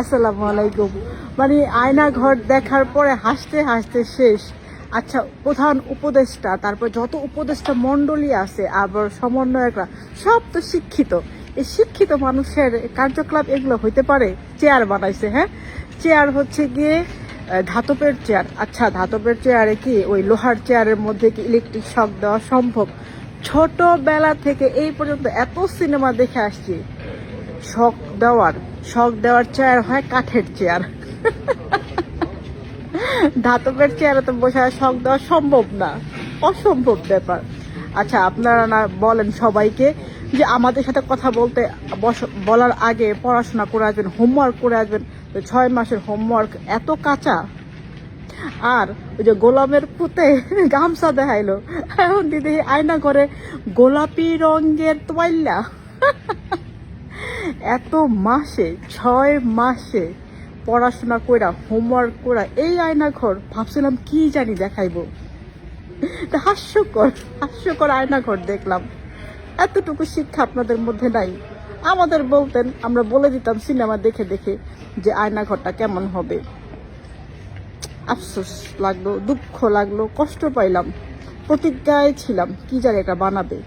আসসালামু আলাইকুম। মানে আয়না ঘর দেখার পরে হাসতে হাসতে শেষ। আচ্ছা, প্রধান উপদেষ্টা, তারপর যত উপদেষ্টা মণ্ডলী আছে, আবার সমন্বয়করা, সব তো শিক্ষিত। এই শিক্ষিত মানুষের কার্যকলাপ এগুলো হইতে পারে? চেয়ার বানাইছে, হ্যাঁ, চেয়ার হচ্ছে গিয়ে ধাতবের চেয়ার। আচ্ছা, ধাতবের চেয়ারে কি ওই লোহার চেয়ারের মধ্যে কি ইলেকট্রিক শক দেওয়া সম্ভব? ছোটবেলা থেকে এই পর্যন্ত এত সিনেমা দেখে আসছি, শক শক দেওয়ার চেয়ার হয় কাঠের চেয়ার। ধাতবের চেয়ারে তো বসে শক দেওয়া সম্ভব না, অসম্ভব ব্যাপার। আচ্ছা, আপনারা না বলেন সবাইকে যে আমাদের সাথে কথা বলতে বলার আগে পড়াশোনা করে আসবেন, হোমওয়ার্ক করে আসবেন। তো 6 মাসের হোমওয়ার্ক এত কাঁচা। আর ওই যে গোলামের পুঁতে গামছা দেখাইলো, এখন দিদি আয়না করে গোলাপি রঙের তোয়াইল্লা। এত মাসে, 6 মাসে পড়াশোনা কইরা, হোমওয়ার্ক করা, এই আয়না ঘর ভাবছিলাম কি জানি দেখাইবো। হাস্যকর হাস্যকর আয়না ঘর দেখলাম। এতটুকু শিক্ষা আপনাদের মধ্যে নাই। আমাদের বলতেন, আমরা বলে দিতাম সিনেমা দেখে দেখে যে আয়না ঘরটা কেমন হবে। আফসোস লাগলো, দুঃখ লাগলো, কষ্ট পাইলাম। প্রতিজ্ঞায় ছিলাম কি জানি এটা বানাবে।